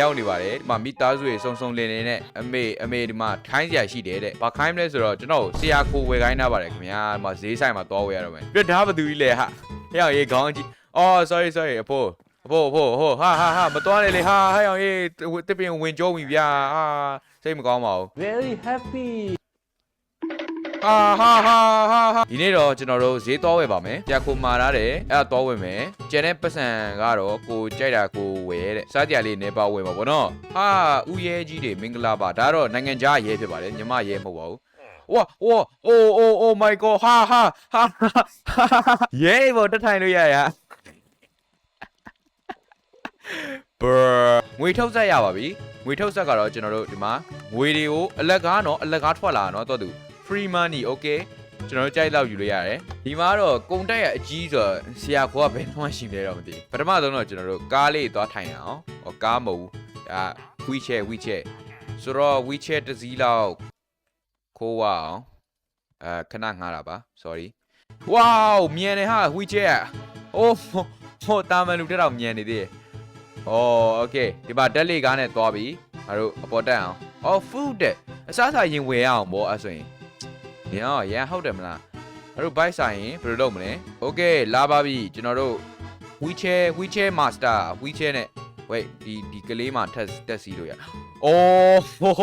ရောက်နေပါတယ်ဒီမှာမိသားစုရေစုံလင်နဲ့အမေဒီမှာခိုင်းစရာရှိတယ်တဲ့ဘာခိုင်းမလဲဆိုတော့ကျွန်တော်ဆရာကိုဝယ်ခိုင်းထားပါတယ်ခင်ဗျာဒီမှာဈေးဆိုင်မှာသွားဝယ်ရတော့မယ်ပြဒါဘာသူကြီးလဲဟာဟဲ့အောင်ရေးခေါင်းကြီးအော် sorry အဖိုးဟာမတော်နဲ့လေဟာဟဲ့အောင်ရေးတစ်ပင်ဝင်ကြုံပြီဗျာဟာစိတ်မကောင်းပါဘူး very happy ဟာဒီနေ့တော့ကျွန်တော်တို့ဈေးသွားဝယ်ပါမယ်ကြာကိုမာထားတယ်အဲ့ဒါသွားဝယ်မယ်ကျန်တဲ့ပတ်စံကတော့ကိုကြိုက်တာကိုဝယ်တဲ့စားကြလေးနေပါဝယ်ပါဘောနော်ဟာဥရဲကြီးတွေမင်္ဂလာပါဒါတော့နိုင်ငံခြားရဲဖြစ်ပါတယ်ညီမရဲမဟုတ်ပါဘူးဝါအို my god ဟာရဲဘောတက်ထိုင်လို့ရရငွေထုတ်ဆက်ရပါပြီငွေထုတ်ဆက်ကတော့ကျွန်တော်တို့ဒီမှာငွေတွေကိုအလက်ကားထွက်လာတော့သူfree money okay ကျွန်တော်တို့ကြိုက်လောက်ယူလို့ရတယ်ဒီမှာတော့ကုန်တက်ရအကြီးဆိုတော့ဆရာခေါ်ကဘယ်နှမရှိလဲတော့မသိပထမဆုံးတော့ကျွန်တော်တို့ကားလေးသွားထိုင်ရအောင်ဟောကားမဟုတ်ဒါ wheelchair ဆိုတော့ wheelchair တစ်စီးလောက်ခိုးအောင်ခဏငှားတာပါ sorry ဝေါမြန်နေဟာ wheelchair အိုးဟိုတာမန်လူတက်တော့မြန်နေသေးတယ်โอเคဒီမှာတက်လေးကားနဲ့သွားပြီငါတို့အပေါ်တက်အောင်food အစားအစာရင်ဝယ်ရအောင်ဗောအဲ့ဆိုရင်ညောရန်ဟုတ်တယ်မလားအဲ့တို့ bike ဆိုင်ရင်ဘယ်လိုလုပ်မလဲโอเคလာပါပြီကျွန်တော်တို့ wheelchair master wheelchair နဲ့ wait ဒီကလေးမှာတက်စီလို့ရအိုးဟို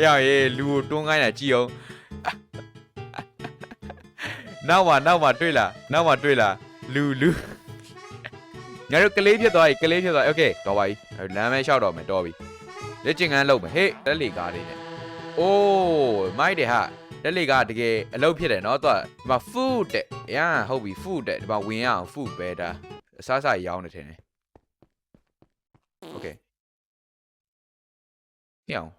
ရရေလူကိုတွန်းခိုင်းတာကြည့်အောင်နောက်မှာတွေ့လားလူငါတို့ကလေးဖြစ်သွားပြီโอเคတော်ပါပြီလမ်းမဲလျှောက်တော့မယ်တော်ပြီလက်ကျင်ကန်းလုပ်မယ်ဟေးတက်လေကားလေးနဲ့အိုးမိုက်တယ်ဟာတက်လေကားတကယ်အလုပ်ဖြစ်တယ်နော်တော့ဒီမှာ food တဲ့ရန်ဟုတ်ပြီ food တဲ့ဒီမှာဝင်ရအောင် food ပဲဒါအစားစားရောင်းနေတယ်โอเคဟေးအောင်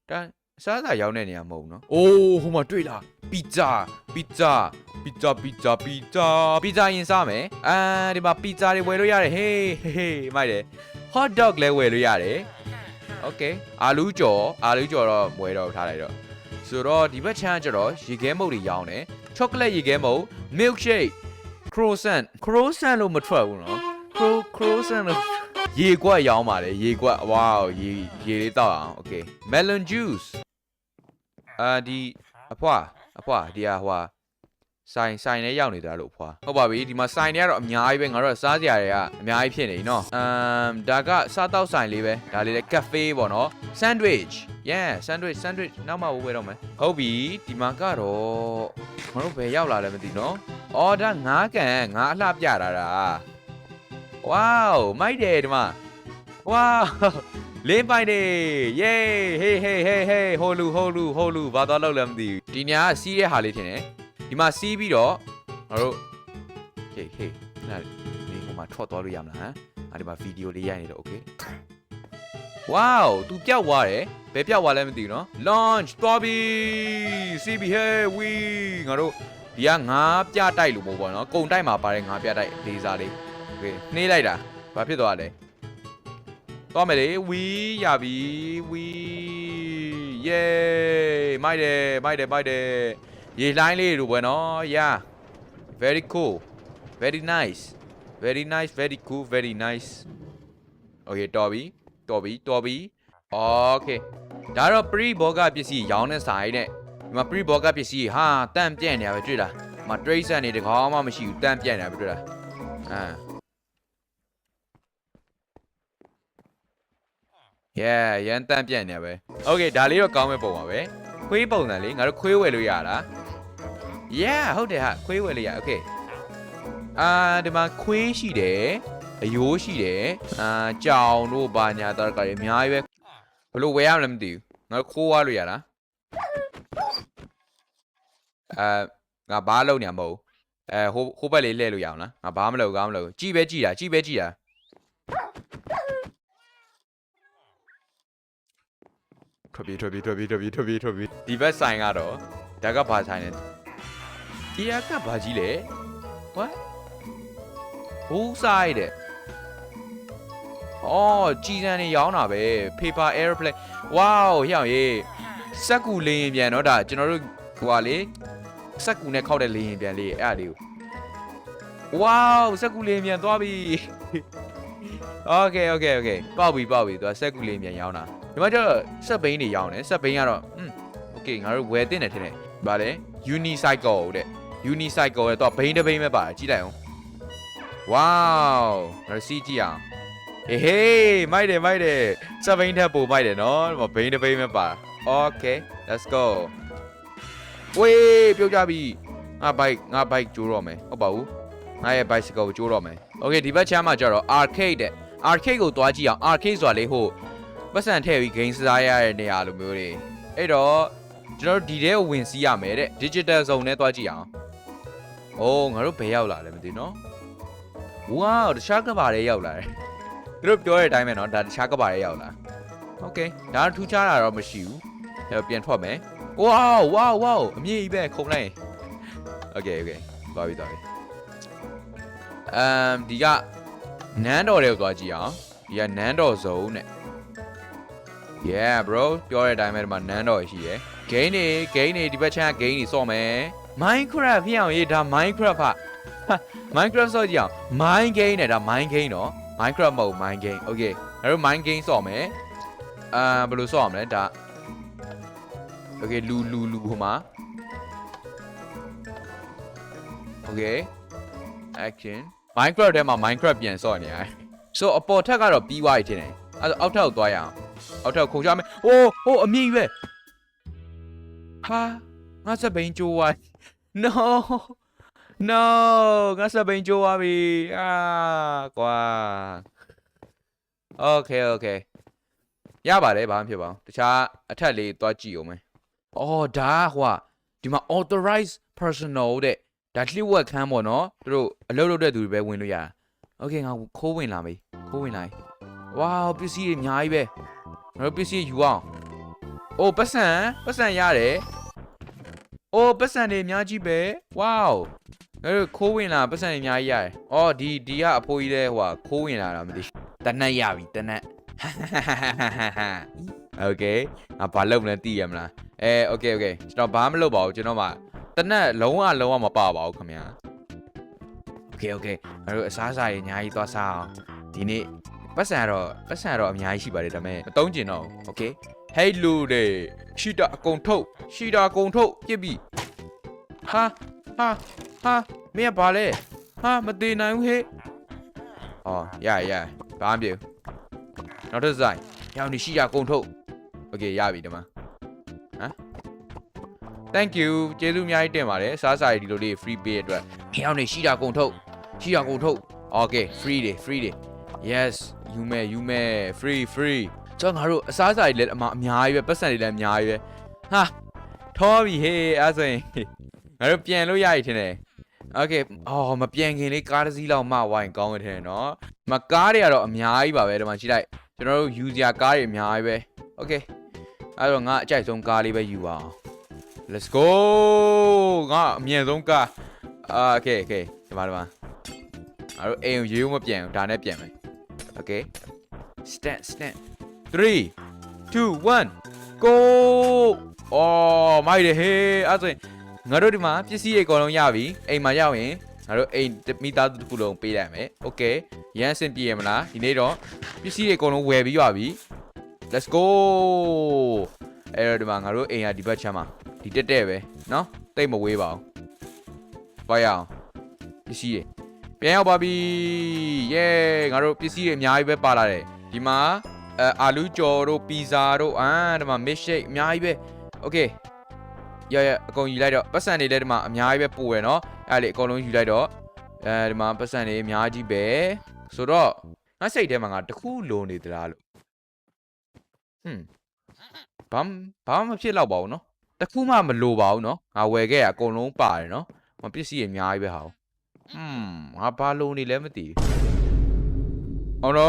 ဒါအစားစားရောင်းတဲ့နေရာမဟုတ်ဘူးနော်အိုးဟိုမှာတွေ့လားပီဇာရင်စားမယ်ဒီမှာပီဇာတွေဝယ်လို့ရတယ်ဟေးမိုက်တယ် hot dog လည်းဝယ်လို့ရတယ်โอเคအာလူးကြော်တော့ဝယ်တော့ထားလိုက်တော့ဆိုတော့ဒီဘက်ချမ်းကျတော့ရေခဲမုတ်တွေရောင်းတယ်ချောကလက်ရေခဲမုတ် milkshake croissant လို့မထွက်ဘူးနော် croissant လို့ရေကွက်ရောင်းပါတယ်ရေကွက်ဝါးရေလေးတောက်အောင်โอเค melon juice ဒီအဖွာဒီဟာဟွာဆိုင်နဲ့ရောက်နေတာလို့ဖွာဟုတ်ပါပြီဒီမှာဆိုင်တွေကတော့အများကြီးပဲငါတို့စားစရာတွေကအများကြီးဖြစ်နေနော်ဒါကစားတောက်ဆိုင်လေးပဲဒါလေးလည်း cafe ပေါ့နော် sandwich sandwich နောက်မှဝယ်တော့မယ်ဟုတ်ပြီဒီမှာကတော့ငါတို့ဘယ်ရောက်လာလဲမသိနော်အော်ဒါငါးကန်ငါအလှပြတာဝေါမိုက်တယ်ဒီမှာဝေါလင်းပိုင်နေเย้ဟေးဟိုလူဘာသွားလောက်လဲမသိဘူးဒီညစီးတဲ့ဟာလေးထင်တယ်ဒီမှာစီးပြီးတော့ငါတို့ဟေးနားဒီဟိုမှာထွက်သွားလို့ရမလားဟမ်ဒီမှာဗီဒီယိုလေးရိုက်နေတော့โอเคဝေါသူပျောက်သွားတယ်ဘယ်ပျောက်သွားလဲမသိဘူးနော် launch သွားပြီစီးပြီဟေးဝီငါတို့ဒီကငါးပြတိုက်လို့မဟုတ်ပါနော်ကုံတိုက်မှာပါတဲ့ငါးပြတိုက်လေးစားလေးโอเคနှေးလိုက်တာဘာဖြစ်သွားလဲသွားမယ်လေဝီရပြီဝီเย้မိုက်တယ်ရေလိုင်းလေးတို့ပဲနော် yeah very cool very nice very cool very nice okay တော်ပြီ okay ဒါတော့ pre burger ပစ္စည်းရောင်းတဲ့ဆိုင်နဲ့ဒီမှာ pre burger ပစ္စည်းဟာတန့်ပြန့်နေရပဲတွေ့လားဒီမှာ trace နေတကောင်းမှမရှိဘူးတန့်ပြန့်နေရပဲတွေ့လားရန်တန့်ပြန့်နေရပဲ okay ဒါလေးတော့ကောင်းမဲ့ပုံပါပဲခွေးပုံစံလေးငါတို့ခွေးဝယ်လို့ရလား ဟုတ်တယ်ဟာခွေးဝယ်လို့ရ okay ဒီမှာခွေးရှိတယ်အယိုးရှိတယ်ကြောင်တို့ဘာညာတော့ကလည်းအများကြီးပဲဘယ်လိုဝယ်ရမလဲမသိဘူးငါတို့ခိုးသွားလို့ရလားငါဘားလုံးနေမှာမဟုတ်ဟိုဘက်လေးလှည့်လို့ရအောင်လားငါဘားမလုပ်ကြည့်ပဲကြည့်တာထွက်ပြီဒီဘက်ဆိုင်ကတော့ဒါကဘာဆိုင်လဲဒီကဘာကြီးလဲ what ဟိုးဆိုင်တဲ့ကြည်စံနေရောင်းတာပဲ paper airplane wow ဟျောင်ရေးစက်ကူလေရင်ပြန်တော့ဒါကျွန်တော်တို့ဟိုပါလေစက်ကူနဲ့ခောက်တဲ့လေရင်ပြန်လေးအဲ့ဒါလေးကို wow စက်ကူလေရင်ပြန်သွားပြီ Okay ပေါက်ပြီသူကဆက်ကူလေးမြန်ရောင်းတာဒီမှာကျတော့ဆက်ဘိန်းတွေရောင်းတယ်ဆက်ဘိန်းကတော့okay ငါတို့ဝယ်တင်တယ်ထင်တယ်ဗါလေ unicycle တဲ့ unicycle ရဲ့တော့ဘိန်းတစ်ဘိန်းပဲပါတယ်ကြည့်လိုက်အောင် wow ငါတို့စီးကြည့်အောင်ဟေးမိုက်တယ်ဆက်ဘိန်းထက်ပိုမိုက်တယ်နော်ဒီမှာဘိန်းတစ်ဘိန်းပဲပါ okay let's go ဝေးပြုတ်ကြပြီငါဘိုက်ကျိုးတော့မယ်ဟုတ်ပါဘူးငါရဲ့ bicycle ကိုကျိုးတော့မယ် okay ဒီဘက်ချမ်းမှာကျတော့ arcade တဲ့ arcade ကိုသွားကြည့်အောင် arcade ဆိုတာလေဟိုပတ်စံထည့်ပြီး game စားရတဲ့နေရာလိုမျိုးတွေအဲ့တော့ကျွန်တော်တို့ဒီထဲကိုဝင်စီးရမယ်တဲ့ digital zone နဲ့သွားကြည့်အောင်အိုးငါတို့ဘယ်ရောက်လာလဲမသိနော် wow တခြားကဘာတွေရောက်လာတယ်သူတို့ပြောတဲ့အတိုင်းပဲနော်ဒါတခြားကဘာတွေရောက်လာ okay ဒါထူးခြားတာတော့မရှိဘူးအဲ့တော့ပြန်ထွက်မယ် wow အမြင့်ကြီးပဲခုံလိုက် okay သွားပြီဒီကနန်းတော်တွေကိုသွားကြည့်အောင်ဒီကနန်းတော်ဇုံနဲ့ yeah bro ပြောတဲ့အတိုင်းပဲဒီမှာနန်းတော်ရှိရယ် game တွေဒီဘက်ချမ်း game တွေစော့မယ် Minecraft ဖြစ်အောင်ရေးဒါ Minecraft ဟာ Minecraft စော့ကြည့်အောင် Mine game နဲ့ဒါ Mine game နော် Minecraft မဟုတ် Mine game okay ငါတို့ Mine game စော့မယ်ဘယ်လိုစော့ရမလဲဒါ okay လူဟိုမှာ okay action Minecraft ထဲမှာ Minecraft ပြန်စော့နေရတယ် so အပေါ်ထက်ကတော့ပြီးသွားပြီထင်တယ်အဲ့တော့အောက်ထပ်ကိုသွားရအောင်အောက်ထပ်ခုန်ချမယ်ဟိုအမြင့်ကြီးပဲဟာငါစပိန်ကျိုးသွား no ငါစပိန်ကျိုးသွားပြီကွာ okay ရပါတယ်ဘာမှဖြစ်ပါဘူးတခြားအထက်လေးသွားကြည့်အောင်မယ်အော်ဒါဟိုဒီမှာ authorized personal တဲ့ဒါလျှို့ဝှက်ခန်းပေါ့နော်သူတို့အလုပ်လုပ်တဲ့သူတွေပဲဝင်လို့ရတာโอเคငါခိုးဝင်လာပြီဝေါပစ္စည်းတွေအများကြီးပဲငါတို့ပစ္စည်းယူအောင်အိုးပတ်စံရတယ်အိုးပတ်စံတွေအများကြီးပဲဝေါငါတို့ခိုးဝင်လာပတ်စံတွေအများကြီးရတယ်အော်ဒီကအဖိုးကြီးလဲဟိုခိုးဝင်လာတာမသိတနက်ရပြီတနက်โอเคငါဘာလုပ်မလဲသိရမလားโอเคကျွန်တော်ဘာမှမလုပ်ပါဘူးကျွန်တော်မှတနက်လုံးဝမပါပါဘူးခင်ဗျာโอเคငါတို့အစားအစာတွေအများကြီးသွားစားအောင်ဒီနေ့ပတ်စံတော့အများကြီးရှိပါတယ်ဒါပေမဲ့မတုံးကျင်တော့โอเคဟေးလူတွေရှိတာအကုန်ထုတ်ပြစ်ပြီဟာမင်းကဘာလဲမသေးနိုင်ဘူးဟဲ့အော်ရဘာမှမပြေဘူးနောက်တစ်ဆိုင်ရောင်နေရှိတာအကုန်ထုတ်โอเคရပြီဒီမှာthank you ကျေးဇူးအများကြီးတင်ပါတယ်စားစာရီဒီလိုလေး free ပေးရအတွက်ခေအောင်နေရှိတာကုန်ထုတ် okay free တွေ yes you may free ကျွန်တော်တို့အစားစာရီလည်းအများကြီးပဲပတ်စံတွေလည်းအများကြီးပဲဟာထောပြီဟေးအဲ့ဆိုရင်ငါတို့ပြန်လို့ရပြီထင်တယ် okay မပြန်ခင်လေးကားတစ်စီးလောက်မှဝိုင်းကောင်းနေတယ်နော်မကားတွေကတော့အများကြီးပါပဲဒီမှာကြည့်လိုက်ကျွန်တော်တို့ user ကားတွေအများကြီးပဲ okay အဲ့တော့ငါအကြိုက်ဆုံးကားလေးပဲယူပါအောင်Let's go ငါအမြင့်ဆုံးကokay ဒီမှာအဲ့တော့အိမ်ကိုရေဦးမပြန်ဘူးဒါနဲ့ပြန်မယ် okay stand 3 2 1 go မိုက်တယ်ဟေးအဲ့ဆိုရင်ငါတို့ဒီမှာပစ္စည်းတွေအကုန်လုံးရပြီအိမ်မှာရောက်ရင်ငါတို့အိမ်မိသားစုတစ်ခုလုံးပေးလိုက်မယ် okay ရမ်းစင်ပြည့်ရမလားဒီနေ့တော့ပစ္စည်းတွေအကုန်လုံးဝယ်ပြီးရပြီ Let's go အဲ့တော့ဒီမှာငါတို့အိမ်ကဒီဘက်ချမ်းမှာဒီတက်ပဲเนาะတိတ်မဝေးပါဘူးသွားရအောင်ပစ္စည်းတွေပြန်ရောက်ပါပြီเย้ငါတို့ပစ္စည်းတွေအများကြီးပဲပါလာတယ်ဒီမှာအာလူကျော်တို့ပီဇာတို့ဒီမှာ milkshake အများကြီးပဲโอเคရအကုန်ယူလိုက်တော့ပတ်စံတွေလည်းဒီမှာအများကြီးပဲပို့ရယ်เนาะအဲ့လေအကုန်လုံးယူလိုက်တော့ဒီမှာပတ်စံတွေအများကြီးပဲဆိုတော့ငါစိတ်ထဲမှာငါတခုလိုနေသလားလို့ဘာမှမဖြစ်တော့ပါဘူးเนาะတခုမှမလိုပါဘူးเนาะငါဝယ်ခဲ့ရအကုန်လုံးပါတယ်เนาะမပစ္စည်းအများကြီးပဲဟာငါဘာလိုနေလဲမသိဘူး Oh no